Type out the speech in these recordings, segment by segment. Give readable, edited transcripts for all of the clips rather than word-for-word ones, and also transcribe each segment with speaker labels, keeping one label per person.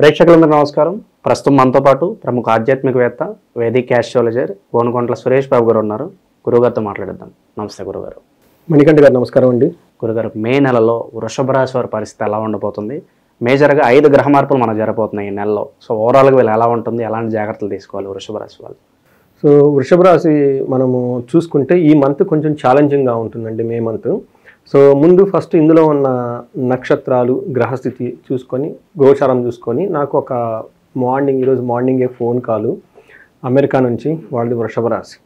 Speaker 1: ప్రేక్షకులందరూ నమస్కారం. ప్రస్తుతం మనతో పాటు ప్రముఖ ఆధ్యాత్మికవేత్త, వేదిక్ ఆస్ట్రాలజర్ గోనుకొంట్ల సురేష్ బాబు గారు ఉన్నారు. గురుగారితో మాట్లాడిద్దాం. నమస్తే గురుగారు.
Speaker 2: మణికంఠ గారు నమస్కారం అండి.
Speaker 1: గురుగారు, మే నెలలో వృషభ రాశి వారి పరిస్థితి ఎలా ఉండబోతుంది? మేజర్గా 5 గ్రహ మార్పులు మనకు జరగబోతున్నాయి ఈ నెలలో. సో ఓవరాల్గా వీళ్ళు ఎలా ఉంటుంది, ఎలాంటి జాగ్రత్తలు తీసుకోవాలి వృషభ రాశి వాళ్ళు?
Speaker 2: సో వృషభ రాశి మనము చూసుకుంటే ఈ మంత్ కొంచెం ఛాలెంజింగ్గా ఉంటుందండి, మే మంత్. సో ముందు ఫస్ట్ ఇందులో ఉన్న నక్షత్రాలు, గ్రహస్థితి చూసుకొని, గోచారం చూసుకొని, నాకు ఒక ఈరోజు మార్నింగే ఫోన్ కాలు అమెరికా నుంచి, వాళ్ళది వృషభ రాశి.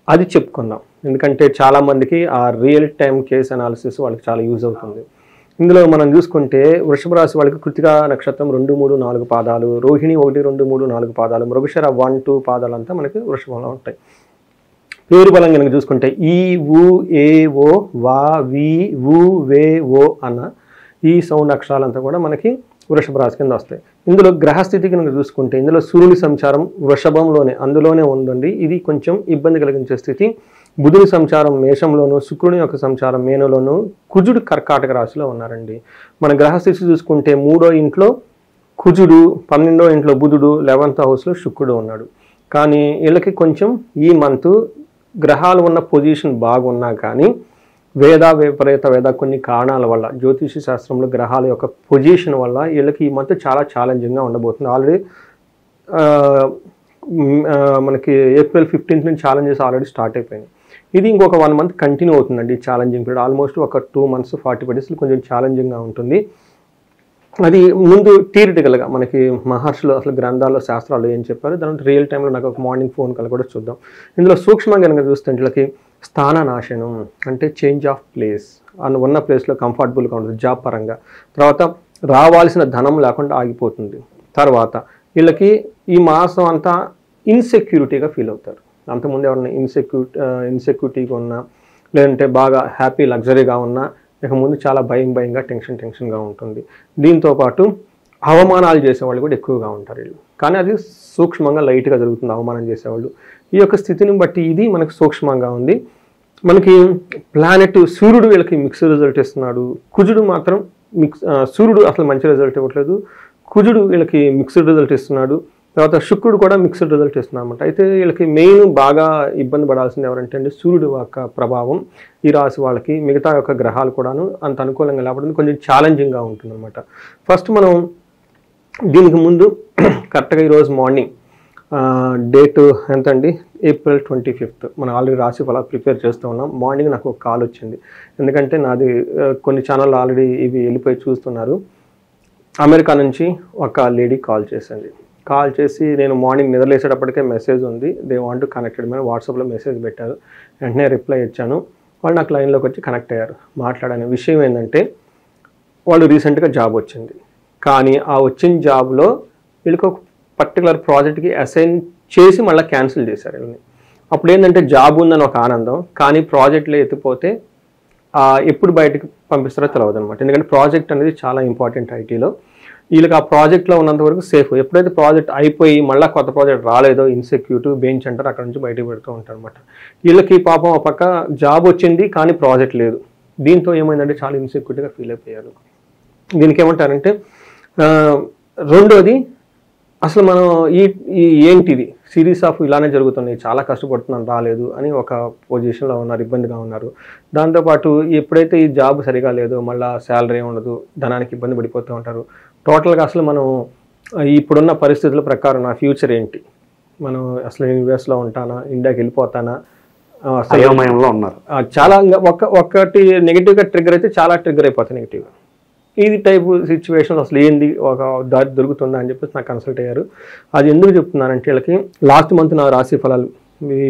Speaker 2: అది చెప్పుకుందాం, ఎందుకంటే చాలామందికి ఆ రియల్ టైం కేస్ అనాలిసిస్ వాళ్ళకి చాలా యూజ్ అవుతుంది. ఇందులో మనం చూసుకుంటే వృషభ రాశి వాళ్ళకి కృతికా నక్షత్రం 2, 3, 4 పాదాలు, రోహిణి 1, 2, 3, 4 పాదాలు, మృగశిర 1, 2 పాదాలంతా మనకి వృషభంలో ఉంటాయి. పేరు బలం కనుక చూసుకుంటే ఈ ఊ ఏ ఓ వా వి ఊ వే ఓ అన్న ఈ సౌండ్ అక్షరాలంతా కూడా మనకి వృషభ రాశి కింద వస్తాయి. ఇందులో గ్రహస్థితి కనుక చూసుకుంటే ఇందులో సూర్యుని సంచారం వృషభంలోనే అందులోనే ఉందండి. ఇది కొంచెం ఇబ్బంది కలిగించే స్థితి. బుధుని సంచారం మేషంలోను, శుక్రుని యొక్క సంచారం మేనలోను, కుజుడు కర్కాటక రాశిలో ఉన్నారండి. మన గ్రహస్థితి చూసుకుంటే 3వ ఇంట్లో కుజుడు, 12వ ఇంట్లో బుధుడు, 11th హౌస్లో శుక్రుడు ఉన్నాడు. కానీ వీళ్ళకి కొంచెం ఈ మంత్ గ్రహాలు ఉన్న పొజిషన్ బాగున్నా కానీ విపరీత కొన్ని కారణాల వల్ల, జ్యోతిష శాస్త్రంలో గ్రహాల యొక్క పొజిషన్ వల్ల వీళ్ళకి ఈ మంత్ చాలా ఛాలెంజింగ్గా ఉండబోతుంది. ఆల్రెడీ మనకి ఏప్రిల్ 15th నుంచి ఛాలెంజెస్ ఆల్రెడీ స్టార్ట్ అయిపోయినాయి. ఇది ఇంకొక 1 month కంటిన్యూ అవుతుందండి ఛాలెంజింగ్ పీరియడ్. ఆల్మోస్ట్ ఒక 2 months 40 days కొంచెం ఛాలెంజింగ్గా ఉంటుంది. అది ముందు థియరిటికల్గా మనకి మహర్షులు అసలు గ్రంథాల్లో శాస్త్రాలు ఏం చెప్పారు, దాని రియల్ టైంలో నాకు ఒక మార్నింగ్ ఫోన్ కాల్ కూడా చూద్దాం. ఇందులో సూక్ష్మంగా కనుక చూస్తే వీళ్ళకి స్థాననాశనం అంటే చేంజ్ ఆఫ్ ప్లేస్, ఉన్న ప్లేస్లో కంఫర్టబుల్గా ఉంటుంది జాబ్ పరంగా. తర్వాత రావాల్సిన ధనం లేకుండా ఆగిపోతుంది. తర్వాత వీళ్ళకి ఈ మాసం అంతా ఇన్సెక్యూరిటీగా ఫీల్ అవుతారు. అంతకుముందు ఎవరైనా ఇన్సెక్యూరిటీగా ఉన్నా, లేదంటే బాగా హ్యాపీ లగ్జరీగా ఉన్నా, ఇక ముందు చాలా భయంగా టెన్షన్గా ఉంటుంది. దీంతోపాటు అవమానాలు చేసేవాళ్ళు కూడా ఎక్కువగా ఉంటారు వీళ్ళు. కానీ అది సూక్ష్మంగా లైట్గా జరుగుతుంది అవమానం చేసేవాళ్ళు. ఈ యొక్క స్థితిని బట్టి ఇది మనకు సూక్ష్మంగా ఉంది. మనకి ప్లానెట్ సూర్యుడు వీళ్ళకి మిక్స్డ్ రిజల్ట్ ఇస్తున్నాడు. కుజుడు మాత్రం సూర్యుడు అసలు మంచి రిజల్ట్ ఇవ్వట్లేదు, కుజుడు వీళ్ళకి మిక్స్డ్ రిజల్ట్ ఇస్తున్నాడు. తర్వాత శుక్రుడు కూడా మిక్స్డ్ రిజల్ట్ ఇస్తున్నాడు అనమాట. అయితే వీళ్ళకి మెయిన్ బాగా ఇబ్బంది పడాల్సింది ఎవరంటే అండి సూర్యుడు యొక్క ప్రభావం ఈ రాశి వాళ్ళకి. మిగతా యొక్క గ్రహాలు కూడాను అంత అనుకూలంగా లేకపోతే కొంచెం ఛాలెంజింగ్గా ఉంటుంది అనమాట. ఫస్ట్ మనం దీనికి ముందు కరెక్ట్గా ఈరోజు మార్నింగ్ డేట్ ఎంత అండి, ఏప్రిల్ 25th. మనం ఆల్రెడీ రాశి ఫలాలు ప్రిపేర్ చేస్తూ ఉన్నాం. మార్నింగ్ నాకు ఒక కాల్ వచ్చింది, ఎందుకంటే నాది కొన్ని ఛానళ్ళు ఆల్రెడీ ఇవి వెళ్ళిపోయి చూస్తున్నారు. అమెరికా నుంచి ఒక లేడీ కాల్ చేసి నేను మార్నింగ్ నిద్రలేసేటప్పటికే మెసేజ్ ఉంది, దే వాంట్ టు కనెక్టెడ్ మీద వాట్సాప్లో మెసేజ్ పెట్టారు. వెంటనే రిప్లై ఇచ్చాను. వాళ్ళు నాకు లైన్లోకి వచ్చి కనెక్ట్ అయ్యారు. మాట్లాడని విషయం ఏంటంటే వాళ్ళు రీసెంట్గా జాబ్ వచ్చింది, కానీ ఆ వచ్చిన జాబ్లో వీళ్ళకి ఒక పర్టికులర్ ప్రాజెక్ట్కి అసైన్ చేసి మళ్ళీ క్యాన్సిల్ చేశారు వీళ్ళని. అప్పుడు ఏంటంటే జాబ్ ఉందని ఒక ఆనందం, కానీ ప్రాజెక్ట్లో ఎత్తిపోతే ఎప్పుడు బయటకు పంపిస్తారో తెలియదు అనమాట. ఎందుకంటే ప్రాజెక్ట్ అనేది చాలా ఇంపార్టెంట్ ఐటీలో. వీళ్ళకి ఆ ప్రాజెక్ట్లో ఉన్నంత వరకు సేఫ్. ఎప్పుడైతే ప్రాజెక్ట్ అయిపోయి మళ్ళీ కొత్త ప్రాజెక్ట్ రాలేదో ఇన్సెక్యూటివ్ బెంచ్ అంటారు, అక్కడ నుంచి బయటకు పెడుతూ ఉంటారు అనమాట. వీళ్ళకి పాపం ఒక పక్క జాబ్ వచ్చింది కానీ ప్రాజెక్ట్ లేదు. దీంతో ఏమైందంటే చాలా ఇన్సెక్యూరిటీగా ఫీల్ అయిపోయారు. దీనికి ఏమంటారంటే రెండోది అసలు మనం ఏంటిది సిరీస్ ఆఫ్ ఇలానే జరుగుతున్నాయి, చాలా కష్టపడుతున్నాను రాలేదు అని ఒక పొజిషన్లో ఉన్నారు, ఇబ్బందిగా ఉన్నారు. దాంతోపాటు ఎప్పుడైతే ఈ జాబ్ సరిగా లేదో మళ్ళీ శాలరీ ఉండదు, ధనానికి ఇబ్బంది పడిపోతూ ఉంటారు. టోటల్గా అసలు మనం ఇప్పుడున్న పరిస్థితుల ప్రకారం నా ఫ్యూచర్ ఏంటి, మనం అసలు నేను యూఎస్లో ఉంటానా, ఇండియాకి వెళ్ళిపోతానా,
Speaker 1: అయోమయంలో ఉన్నారు.
Speaker 2: చాలా ఒకటి నెగిటివ్గా ట్రిగ్గర్ అయితే చాలా ట్రిగ్గర్ అయిపోతాయి నెగిటివ్గా. ఇది టైపు సిచ్యువేషన్ అసలు ఏంది, ఒక దారి దొరుకుతుందా అని చెప్పేసి నాకు కన్సల్ట్ అయ్యారు. అది ఎందుకు చెప్తున్నానంటే వీళ్ళకి లాస్ట్ మంత్ నా రాశి ఫలాలు ఈ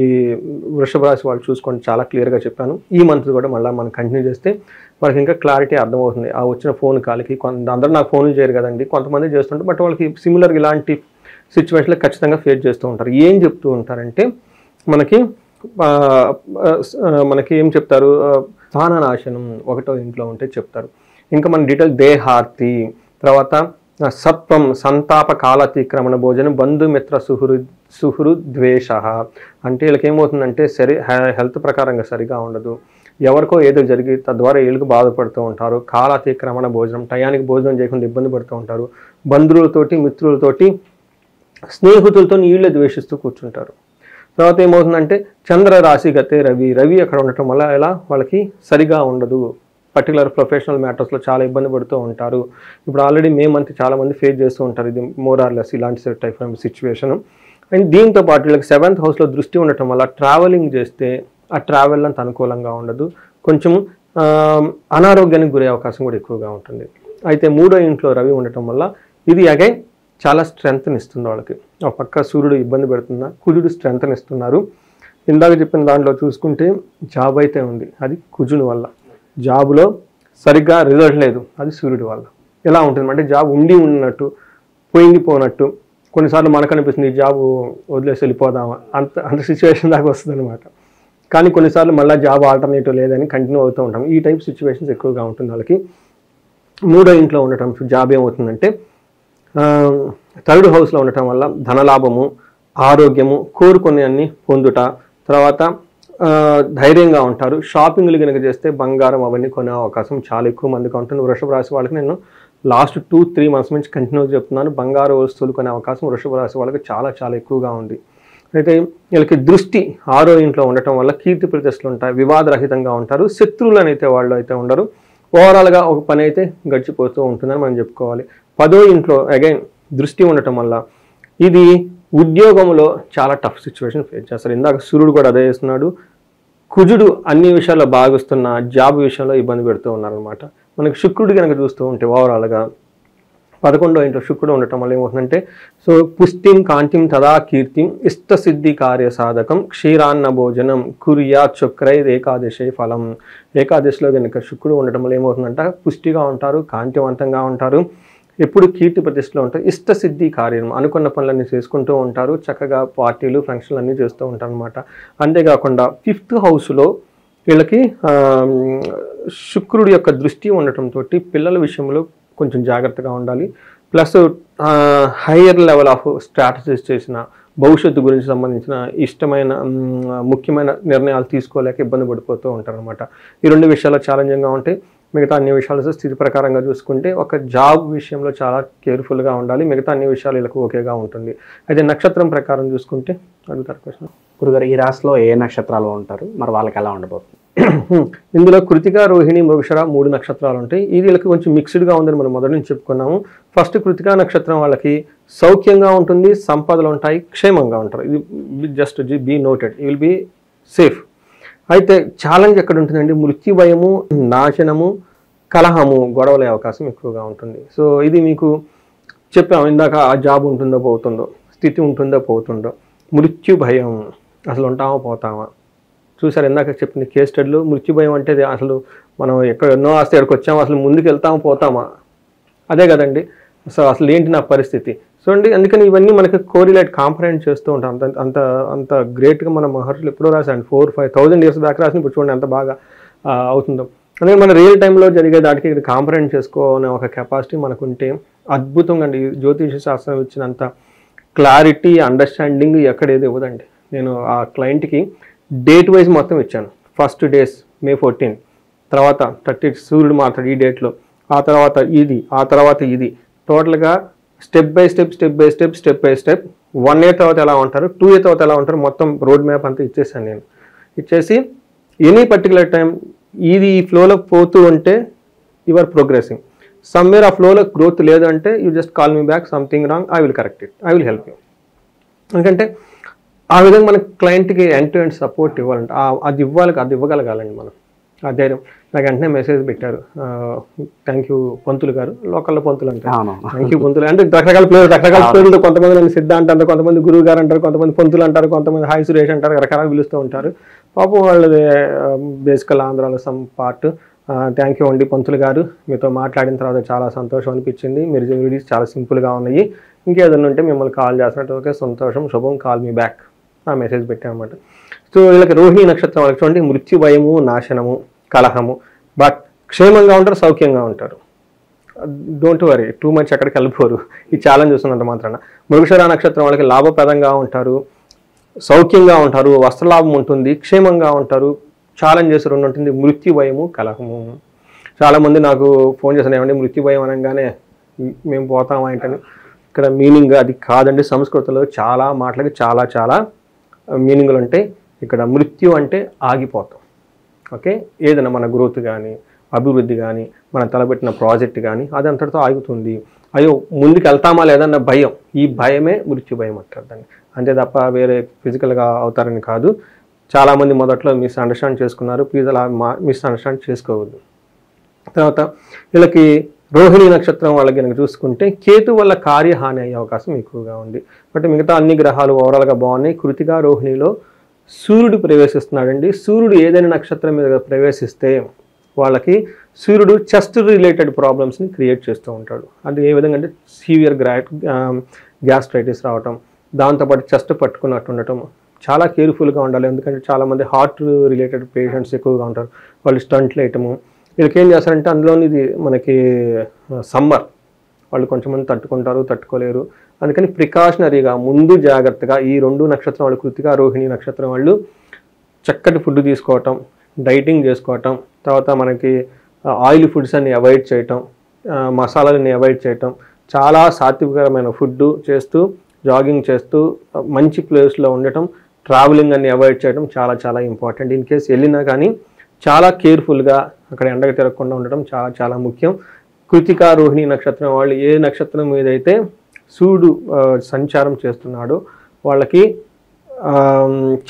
Speaker 2: వృషభ రాశి వాళ్ళు చూసుకొని చాలా క్లియర్గా చెప్పాను. ఈ మంత్ కూడా మళ్ళీ మనం కంటిన్యూ చేస్తే వాళ్ళకి ఇంకా క్లారిటీ అర్థమవుతుంది. ఆ వచ్చిన ఫోన్ కాల్కి అందరూ నాకు ఫోన్లు చేయరు కదండి, కొంతమంది చేస్తుంటారు. బట్ వాళ్ళకి సిమిలర్గా ఇలాంటి సిచ్యువేషన్లో ఖచ్చితంగా ఫేస్ చేస్తూ ఉంటారు. ఏం చెప్తూ ఉంటారంటే మనకి ఏం చెప్తారు, స్థాననాశనం 1వ ఇంట్లో ఉంటే చెప్తారు. ఇంకా మన డీటెయిల్ దేహార్తి, తర్వాత సత్వం, సంతాప కాలతిక్రమణ భోజనం, బంధుమిత్ర సుహృద్వేష. అంటే వీళ్ళకి ఏమవుతుందంటే హెల్త్ ప్రకారంగా సరిగా ఉండదు, ఎవరికో ఏదో జరిగి తద్వారా వీళ్ళకి బాధపడుతూ ఉంటారు. కాలాతిక్రమణ భోజనం, టయానికి భోజనం చేయకుండా ఇబ్బంది పడుతూ ఉంటారు. బంధువులతోటి, మిత్రులతోటి, స్నేహితులతో వీళ్ళే ద్వేషిస్తూ కూర్చుంటారు. తర్వాత ఏమవుతుందంటే చంద్ర రాశి గతే రవి అక్కడ ఉండటం వల్ల ఇలా వాళ్ళకి సరిగా ఉండదు. పర్టికులర్ ప్రొఫెషనల్ మ్యాటర్స్లో చాలా ఇబ్బంది పడుతూ ఉంటారు. ఇప్పుడు ఆల్రెడీ మేమంతా చాలామంది ఫేస్ చేస్తూ ఉంటారు ఇది మోరార్లెస్ ఇలాంటి టైప్ ఆఫ్ సిచ్యువేషన్. అండ్ దీంతో పాటు వీళ్ళకి 7th హౌస్లో దృష్టి ఉండటం వల్ల ట్రావెలింగ్ చేస్తే ఆ ట్రావెల్ అంత అనుకూలంగా ఉండదు. కొంచెం అనారోగ్యానికి గురే అవకాశం కూడా ఎక్కువగా ఉంటుంది. అయితే 3వ ఇంట్లో రవి ఉండటం వల్ల ఇది అగైన్ చాలా స్ట్రెంగ్త్ని ఇస్తుంది వాళ్ళకి. ఒక పక్క సూర్యుడు ఇబ్బంది పెడుతున్నా, కుజుడు స్ట్రెంగ్త్ని ఇస్తున్నారు. ఇందాక చెప్పిన దాంట్లో చూసుకుంటే జాబ్ అయితే ఉంది, అది కుజుని వల్ల. జాబ్లో సరిగ్గా రిజల్ట్ లేదు, అది సూర్యుడి వల్ల. ఎలా ఉంటుంది అంటే జాబ్ ఉండి ఉన్నట్టు పోయినట్టు కొన్నిసార్లు మనకు అనిపిస్తుంది ఈ జాబ్ వదిలేసి వెళ్ళిపోదామా అంత సిచ్యువేషన్ దాకా వస్తుంది అనమాట. కానీ కొన్నిసార్లు మళ్ళీ జాబ్ ఆల్టర్నేటివ్ లేదని కంటిన్యూ అవుతూ ఉంటాం. ఈ టైప్ సిచ్యువేషన్స్ ఎక్కువగా ఉంటుంది వాళ్ళకి. 3వ ఇంట్లో ఉండటం జాబ్ ఏమవుతుందంటే 3rd హౌస్లో ఉండటం వల్ల ధనలాభము, ఆరోగ్యము, కోరుకునే అన్ని పొందుట, తర్వాత ధైర్యంగా ఉంటారు. షాపింగ్లు కనుక చేస్తే బంగారం అవన్నీ కొనే అవకాశం చాలా ఎక్కువ మందిగా ఉంటుంది. వృషభ రాశి వాళ్ళకి నేను లాస్ట్ 2-3 మంత్స్ నుంచి కంటిన్యూ చెప్తున్నాను, బంగారు వస్తువులు కొనే అవకాశం వృషభ రాశి వాళ్ళకి చాలా చాలా ఎక్కువగా ఉంది. అయితే వీళ్ళకి దృష్టి 6వ ఇంట్లో ఉండటం వల్ల కీర్తి ప్రతిష్టలు ఉంటాయి, వివాదరహితంగా ఉంటారు, శత్రువులు అయితే వాళ్ళు అయితే ఉండరు. ఓవరాల్గా ఒక పని అయితే గడిచిపోతూ ఉంటుందని మనం చెప్పుకోవాలి. 10వ ఇంట్లో అగైన్ దృష్టి ఉండటం వల్ల ఇది ఉద్యోగంలో చాలా టఫ్ సిచ్యువేషన్ ఫేస్ చేస్తారు. ఇందాక సూర్యుడు కూడా అదే చేస్తున్నాడు. కుజుడు అన్ని విషయాల్లో భావిస్తున్న జాబ్ విషయంలో ఇబ్బంది పెడుతూ ఉన్నారనమాట. మనకి శుక్రుడు కనుక చూస్తూ ఉంటే ఓవరాల్గా 11వ ఇంట్లో శుక్రుడు ఉండటం వల్ల ఏమవుతుందంటే సో పుష్టిం కాంతిం తదా కీర్తిం ఇష్టసిద్ధి కార్య సాధకం క్షీరాన్న భోజనం కుర్యాత్ శుక్రైర్ ఏకాదశి ఫలం. ఏకాదశిలో కనుక శుక్రుడు ఉండటం వల్ల ఏమవుతుందంటే పుష్టిగా ఉంటారు, కాంతివంతంగా ఉంటారు, ఎప్పుడు కీర్తి ప్రతిష్టలో ఉంటారు, ఇష్టసిద్ధి కార్యం అనుకున్న పనులన్నీ చేసుకుంటూ ఉంటారు, చక్కగా పార్టీలు ఫంక్షన్లు అన్నీ చేస్తూ ఉంటారు అనమాట. అంతేకాకుండా 5th హౌస్లో వీళ్ళకి శుక్రుడి యొక్క దృష్టి ఉండటంతో పిల్లల విషయంలో కొంచెం జాగ్రత్తగా ఉండాలి. Plus higher level of strategies చేసిన భవిష్యత్తు గురించి సంబంధించిన ఇష్టమైన ముఖ్యమైన నిర్ణయాలు తీసుకోలేక ఇబ్బంది పడిపోతూ ఉంటారనమాట. ఈ 2 విషయాలు ఛాలెంజింగ్గా ఉంటాయి. మిగతా అన్ని విషయాలు స్థితి ప్రకారంగా చూసుకుంటే ఒక జాబ్ విషయంలో చాలా కేర్ఫుల్గా ఉండాలి. మిగతా అన్ని విషయాలు వీళ్ళకి ఓకేగా ఉంటుంది. అయితే నక్షత్రం ప్రకారం చూసుకుంటే అడుగుతారు క్వశ్చన్.
Speaker 1: గురుగారు ఈ రాశిలో ఏ నక్షత్రాలు ఉంటారు, మరి వాళ్ళకి ఎలా ఉండబోతుంది?
Speaker 2: ఇందులో కృతిక, రోహిణి, మృగశిర 3 నక్షత్రాలు ఉంటాయి. ఇది వీళ్ళకి కొంచెం మిక్స్డ్గా ఉందని మనం మొదటి నుంచి చెప్పుకున్నాము. ఫస్ట్ కృతిక నక్షత్రం వాళ్ళకి సౌఖ్యంగా ఉంటుంది, సంపదలు ఉంటాయి, క్షేమంగా ఉంటారు. ఇది just be noted, you will be safe. అయితే ఛాలెంజ్ ఎక్కడ ఉంటుందండి, మృత్యు భయము, నాశనము, కలహము, గొడవలే అవకాశం ఎక్కువగా ఉంటుంది. సో ఇది మీకు చెప్పాము ఇందాక, ఆ జాబ్ ఉంటుందో పోతుందో, స్థితి ఉంటుందో పోతుందో, మృత్యు భయం అసలు ఉంటామా పోతామా. చూసారు ఇందాక చెప్పిన కేస్ స్టడీలో మృత్యు భయం అంటే అసలు మనం ఎన్నో ఆస్తి ఎక్కడికి వచ్చామో అసలు ముందుకు వెళ్తామా పోతామా, అదే కదండి. సో అసలు ఏంటి నా పరిస్థితి. సో అండి అందుకని ఇవన్నీ మనకి కోరిలేట్ కాంపరెంట్ చేస్తూ ఉంటాం. అంత అంత గ్రేట్గా మన మహర్షులు ఎప్పుడో రాశాను, 4-5,000 years బ్యాక్ రాసిన. ఇప్పుడు చూడండి ఎంత బాగా అవుతుందో. అందుకే మన రియల్ టైంలో జరిగే దాటికి ఇది కాంపరెంట్ చేసుకోవాలనే ఒక కెపాసిటీ మనకుంటే అద్భుతంగా అండి. జ్యోతిష శాస్త్రం ఇచ్చినంత క్లారిటీ, అండర్స్టాండింగ్ ఎక్కడేది ఇవ్వదండి. నేను ఆ క్లయింట్కి డేట్ వైజ్ మొత్తం ఇచ్చాను. ఫస్ట్ డేస్ May 14, తర్వాత 30 సూర్యుడు మాట్లాడు ఈ డేట్లో, ఆ తర్వాత ఇది, ఆ తర్వాత ఇది, టోటల్గా స్టెప్ బై స్టెప్ 1 year తర్వాత ఎలా ఉంటారు, 2 year తర్వాత ఎలా ఉంటారు, మొత్తం రోడ్ మ్యాప్ అంతా ఇచ్చేసాను నేను. ఇచ్చేసి ఎనీ పర్టికులర్ టైం ఇది ఈ ఫ్లోలో పోతూ ఉంటే యు ఆర్ ప్రోగ్రెసింగ్, సమ్వేర్ ఆ ఫ్లోలో గ్రోత్ లేదు అంటే you just call me back, something wrong, I will correct it, I will help you. ఎందుకంటే ఆ విధంగా మన క్లయింట్కి ఎండ్ టు ఎండ్ సపోర్ట్ ఇవ్వాలంటే అది ఇవ్వగలగాలండి మనం. ఆ ధైర్యం. నాకు వెంటనే మెసేజ్ పెట్టారు, థ్యాంక్ యూ పంతులు గారు, లోకల్లో పంతులు అంటారు, థ్యాంక్ యూ పంతులు అంటే రకరకాల పేర్లతో, కొంతమంది నన్ను సిద్ధ అంటారు, కొంతమంది గురువు గారు అంటారు, కొంతమంది పంతులు అంటారు, కొంతమంది హాయ్ సురేష్ అంటారు, రకరకాల పిలుస్తూ ఉంటారు. పాపం వాళ్ళది బేసికల్ ఆంధ్రాలో సమ్ పార్ట్. థ్యాంక్ యూ అండి పంతులు గారు, మీతో మాట్లాడిన తర్వాత చాలా సంతోషం అనిపించింది, మీరు వీడియోస్ చాలా సింపుల్గా ఉన్నాయి, ఇంకేదన్నా ఉంటే మిమ్మల్ని కాల్ చేస్తున్నట్టు, ఓకే సంతోషం, శుభం, కాల్ మీ బ్యాక్, ఆ మెసేజ్ పెట్టామన్నమాట. సో వీళ్ళకి రోహిణి నక్షత్రం వాళ్ళకి చూడండి, మృత్యు భయము, నాశనము, కలహము, బట్ క్షేమంగా ఉంటారు, సౌఖ్యంగా ఉంటారు. డోంట్ వరీ టూ మచ్, ఎక్కడికి వెళ్ళిపోరు. ఈ ఛాలెంజ్ చూస్తున్నంత మాత్రాన. మృగశిర నక్షత్రం వాళ్ళకి లాభప్రదంగా ఉంటారు, సౌఖ్యంగా ఉంటారు, వస్త్రలాభం ఉంటుంది, క్షేమంగా ఉంటారు, ఛాలెంజెస్ 2 ఉంటుంది, మృత్యు భయము, కలహము. చాలామంది నాకు ఫోన్ చేశాను, ఏమంటే మృత్యు భయం అనగానే మేము పోతాం ఏంటని. ఇక్కడ మీనింగ్ అది కాదండి. సంస్కృతంలో చాలా మాటలకి చాలా చాలా మీనింగ్లు ఉంటాయి. ఇక్కడ మృత్యు అంటే ఆగిపోతాం. ఓకే, ఏదైనా మన గ్రోత్ కానీ అభివృద్ధి కానీ మనం తలపెట్టిన ప్రాజెక్ట్ కానీ అది అంతటితో ఆగుతుంది. అయ్యో ముందుకు వెళ్తామా లేదన్న భయం, ఈ భయమే మృత్యు భయం అంటారు దాన్ని. అంతే తప్ప వేరే ఫిజికల్గా అవుతారని కాదు. చాలామంది మొదట్లో మిస్అండర్స్టాండ్ చేసుకున్నారు, ప్లీజ్ అలా మిస్అండర్స్టాండ్ చేసుకోవద్దు. తర్వాత వీళ్ళకి రోహిణి నక్షత్రం వాళ్ళకి కనుక చూసుకుంటే కేతు వల్ల కార్యహాని అయ్యే అవకాశం ఎక్కువగా ఉంది. బట్ మిగతా అన్ని గ్రహాలు ఓవరాల్గా బాగున్నాయి. కృతికా రోహిణిలో సూర్యుడు ప్రవేశిస్తున్నాడండి. సూర్యుడు ఏదైనా నక్షత్రం మీద ప్రవేశిస్తే వాళ్ళకి సూర్యుడు చెస్ట్ రిలేటెడ్ ప్రాబ్లమ్స్ని క్రియేట్ చేస్తూ ఉంటాడు. అది ఏ విధంగా అంటే సివియర్ గ్యాస్ట్రైటిస్ రావటం, దాంతోపాటు చెస్ట్ పట్టుకున్నట్టు ఉండటం. చాలా కేర్ఫుల్గా ఉండాలి, ఎందుకంటే చాలామంది హార్ట్ రిలేటెడ్ పేషెంట్స్ ఎక్కువగా ఉంటారు. వాళ్ళు స్టంట్లు వేయటము, వీళ్ళకి ఏం చేస్తారంటే అందులోని ఇది మనకి సమ్మర్, వాళ్ళు కొంచెం మంది తట్టుకుంటారు, తట్టుకోలేరు. అందుకని ప్రికాషనరీగా ముందు జాగ్రత్తగా ఈ 2 నక్షత్రం వాళ్ళు, కృతికా రోహిణి నక్షత్రం వాళ్ళు చక్కటి ఫుడ్ తీసుకోవటం, డైటింగ్ చేసుకోవటం, తర్వాత మనకి ఆయిల్ ఫుడ్స్ అన్ని అవాయిడ్ చేయటం, మసాలాలని అవాయిడ్ చేయటం, చాలా సాత్వికరమైన ఫుడ్ చేస్తూ, జాగింగ్ చేస్తూ, మంచి ప్లేస్లో ఉండటం, ట్రావెలింగ్ అన్ని అవాయిడ్ చేయడం చాలా చాలా ఇంపార్టెంట్. ఇన్ కేసు వెళ్ళినా కానీ చాలా కేర్ఫుల్గా అక్కడ ఎండగా తిరగకుండా ఉండటం చాలా చాలా ముఖ్యం. కృతికా రోహిణి నక్షత్రం వాళ్ళు ఏ నక్షత్రం మీదైతే సూర్యుడు సంచారం చేస్తున్నాడో వాళ్ళకి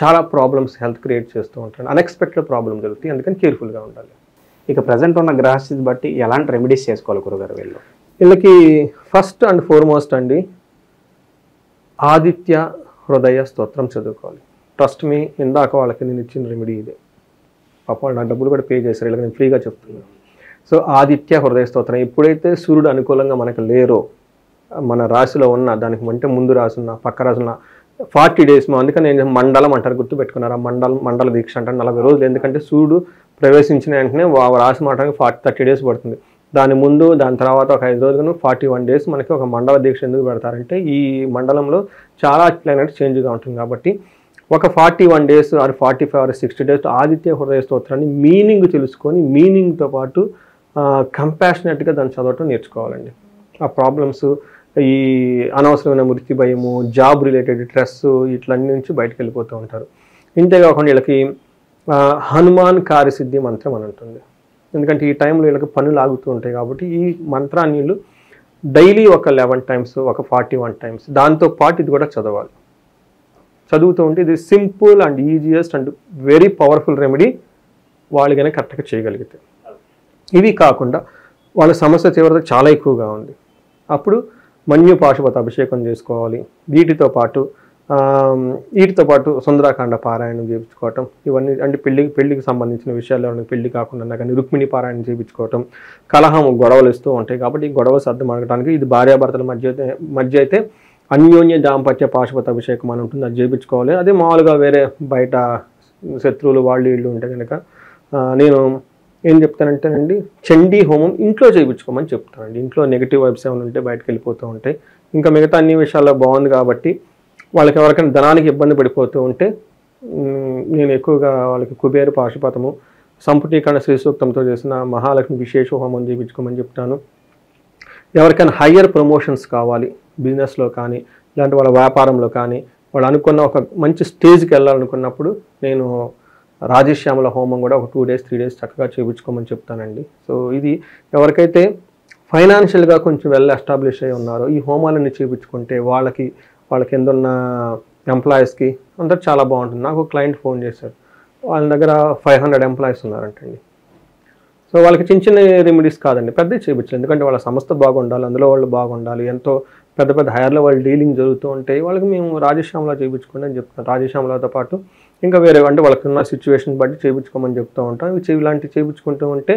Speaker 2: చాలా ప్రాబ్లమ్స్ హెల్త్ క్రియేట్ చేస్తూ ఉంటాడు, అన్ఎక్స్పెక్టెడ్ ప్రాబ్లమ్ జరుగుతాయి. అందుకని కేర్ఫుల్గా ఉండాలి.
Speaker 1: ఇక ప్రజెంట్ ఉన్న గ్రహస్థితి బట్టి ఎలాంటి రెమెడీస్ చేసుకోవాలి గురుగారు
Speaker 2: వీళ్ళకి? ఫస్ట్ అండ్ ఫార్మోస్ట్ అండి, ఆదిత్య హృదయ స్తోత్రం చదువుకోవాలి. ట్రస్ట్ మీ, ఇందాక వాళ్ళకి నేను ఇచ్చిన రెమెడీ ఇదే. పాప వాళ్ళు నా డబ్బులు కూడా పే చేశారు, ఇలా నేను ఫ్రీగా చెప్తున్నాను. సో ఆదిత్య హృదయ స్తోత్రం ఎప్పుడైతే సూర్యుడు అనుకూలంగా మనకు లేరో, మన రాశిలో ఉన్న దానికి అంటే ముందు రాసున్న పక్క రాసున్న 40 days, అందుకని నేను మండలం అంటారు, గుర్తు పెట్టుకున్నారు. ఆ మండల దీక్ష అంటారు 40 రోజులు. ఎందుకంటే సూర్యుడు ప్రవేశించిన వెంటనే రాసి మాటానికి 30 days పడుతుంది. దాని ముందు దాని తర్వాత ఒక 5 రోజులను 41 days మనకి ఒక మండల దీక్ష ఎందుకు పెడతారంటే ఈ మండలంలో చాలా ప్లానెట్ చేంజ్గా ఉంటుంది కాబట్టి ఒక 41 days or 45 or 60 days Aditya Hridaya స్తోత్రాన్ని మీనింగ్ తెలుసుకొని మీనింగ్తో పాటు కంపాషనేట్గా దాన్ని చదవటం నేర్చుకోవాలండి. ఆ ప్రాబ్లమ్స్, ఈ అనవసరమైన మృత్యు భయము, జాబ్ రిలేటెడ్ స్ట్రెస్, ఇట్లన్నీ నుంచి బయటకు వెళ్ళిపోతూ ఉంటారు. ఇంతేకాకుండా వీళ్ళకి హనుమాన్ కార్యసిద్ధి మంత్రం అని ఉంటుంది. ఎందుకంటే ఈ టైంలో వీళ్ళకి పనులు ఆగుతూ ఉంటాయి కాబట్టి ఈ మంత్రాన్ని వీళ్ళు డైలీ ఒక 11 times, ఒక 41 times దాంతోపాటు ఇది కూడా చదవాలి. చదువుతూ ఉంటే ఇది simple and easiest and very powerful remedy వాళ్ళు కనుక కరెక్ట్గా చేయగలిగితే. ఇవి కాకుండా వాళ్ళ సమస్య తీవ్రత చాలా ఎక్కువగా ఉంది, అప్పుడు మన్యు పాశుపత అభిషేకం చేసుకోవాలి. వీటితో పాటు సుందరాకాండ పారాయణం చేయించుకోవటం, ఇవన్నీ అంటే పెళ్లికి సంబంధించిన విషయాల్లో పెళ్లి కాకుండా కానీ రుక్మిణి పారాయణం చేయించుకోవటం. కలహం, గొడవలు ఇస్తూ ఉంటాయి కాబట్టి ఈ గొడవ సర్దు అడగడానికి ఇది భార్యాభర్తల మధ్య అయితే అన్యోన్య దాంపత్య పాశుపత అభిషేకం అని ఉంటుంది, అది చేయించుకోవాలి. అదే మామూలుగా వేరే బయట శత్రువులు వాళ్ళు వీళ్ళు ఉంటే కనుక నేను ఏం చెప్తానంటేనండి, చండీ హోమం ఇంట్లో చేయించుకోమని చెప్తానండి. ఇంట్లో నెగిటివ్ వైబ్స్ ఏమైనా ఉంటే బయటకు వెళ్ళిపోతూ ఉంటాయి. ఇంకా మిగతా అన్ని విషయాల్లో బాగుంది కాబట్టి వాళ్ళకి ఎవరికైనా ధనానికి ఇబ్బంది పడిపోతూ ఉంటే నేను ఎక్కువగా వాళ్ళకి కుబేర పాశుపతము, సంపుటీకరణ శ్రీ సూక్తంతో చేసిన మహాలక్ష్మి విశేష హోమం చేయించుకోమని చెప్తాను. ఎవరికైనా హయ్యర్ ప్రమోషన్స్ కావాలి బిజినెస్లో కానీ ఇలాంటి వాళ్ళ వ్యాపారంలో కానీ, వాళ్ళు అనుకున్న ఒక మంచి స్టేజ్కి వెళ్ళాలనుకున్నప్పుడు నేను రాజశ్యామల హోమం కూడా ఒక 2 days 3 days చక్కగా చేయించుకోమని చెప్తానండి. సో ఇది ఎవరికైతే ఫైనాన్షియల్గా కొంచెం వెల్ ఎస్టాబ్లిష్ అయి ఉన్నారో ఈ హోమాలన్నీ చేయించుకుంటే వాళ్ళకి కింద ఉన్న ఎంప్లాయీస్కి అందరూ చాలా బాగుంటుంది. నాకు క్లయింట్ ఫోన్ చేశారు, వాళ్ళ దగ్గర 500 ఎంప్లాయీస్ ఉన్నారంటండి. సో వాళ్ళకి చిన్న చిన్న రెమెడీస్ కాదండి, పెద్దవి చేయించాలి. ఎందుకంటే వాళ్ళ సంస్థ బాగుండాలి, అందులో వాళ్ళు బాగుండాలి. ఎంతో పెద్ద హైయర్ లెవెల్ డీలింగ్ జరుగుతూ ఉంటాయి. వాళ్ళకి మేము రాజశ్యామలా చేయించుకోండి అని చెప్తాం. రాజశ్యామలతో పాటు ఇంకా వేరే అంటే వాళ్ళకి ఉన్న సిచ్యువేషన్ బట్టి చేయించుకోమని చెప్తూ ఉంటాం. ఇలాంటివి చేయించుకుంటూ ఉంటే,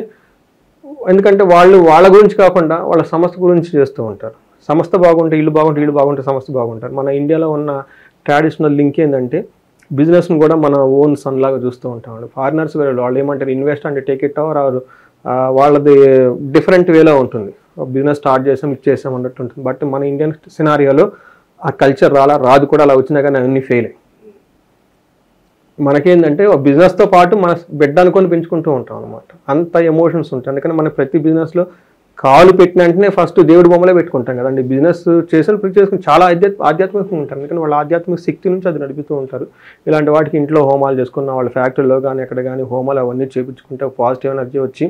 Speaker 2: ఎందుకంటే వాళ్ళ గురించి కాకుండా వాళ్ళ సంస్థ గురించి చేస్తూ ఉంటారు. సంస్థ బాగుంటే ఇల్లు బాగుంటే సంస్థ బాగుంటారు. మన ఇండియాలో ఉన్న ట్రెడిషనల్ లింక్ ఏంటంటే బిజినెస్ని కూడా మన ఓన్ సన్ లాగా చూస్తూ ఉంటామండి. ఫారినర్స్ వేరే వాళ్ళు ఏమంటారు, ఇన్వెస్ట్ అంటే టేక్ ఇట్ ఓవర్, వాళ్ళది డిఫరెంట్ వేలో ఉంటుంది. బిజినెస్ స్టార్ట్ ఇచ్చేసాం అన్నట్టు ఉంటుంది. బట్ మన ఇండియన్ సినారియోలో ఆ కల్చర్ రాదు కూడా. అలా వచ్చినా కానీ అవన్నీ ఫెయిల్ అయ్యి మనకేంటంటే బిజినెస్తో పాటు మన బిడ్డ అనుకొని పెంచుకుంటూ ఉంటాం అనమాట. అంత ఎమోషన్స్ ఉంటాయి. అందుకని మన ప్రతి బిజినెస్లో కాలు పెట్టిన వెంటనే ఫస్ట్ దేవుడి బొమ్మలే పెట్టుకుంటాం కదండి. బిజినెస్ చేసిన ప్రతి చేసుకుని చాలా ఆధ్యాత్మికంగా ఉంటారు. ఎందుకంటే వాళ్ళ ఆధ్యాత్మిక శక్తి నుంచి అది నడుపుతూ ఉంటారు. ఇలాంటి వాటికి ఇంట్లో హోమాలు చేసుకున్న వాళ్ళ ఫ్యాక్టరీలో కానీ ఎక్కడ కానీ హోమాలు అవన్నీ చేయించుకుంటే పాజిటివ్ ఎనర్జీ వచ్చి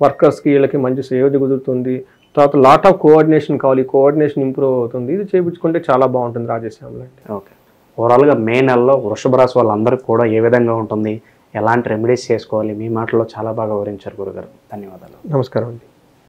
Speaker 2: వర్కర్స్కి వీళ్ళకి మంచి సేవ కుదురుతుంది. తర్వాత లాట్ ఆఫ్ కోఆర్డినేషన్ కావాలి, కోఆర్డినేషన్ ఇంప్రూవ్ అవుతుంది. ఇది చేయించుకుంటే చాలా బాగుంటుంది రాజశ్యామలో.
Speaker 1: ఓకే, ఓవరాల్గా మే నెలలో వృషభ రాశి వాళ్ళందరికీ కూడా ఏ విధంగా ఉంటుంది, ఎలాంటి రెమెడీస్ చేసుకోవాలి, మీ మాటల్లో చాలా బాగా వివరించారు గురుగారు. ధన్యవాదాలు.
Speaker 2: నమస్కారం అండి.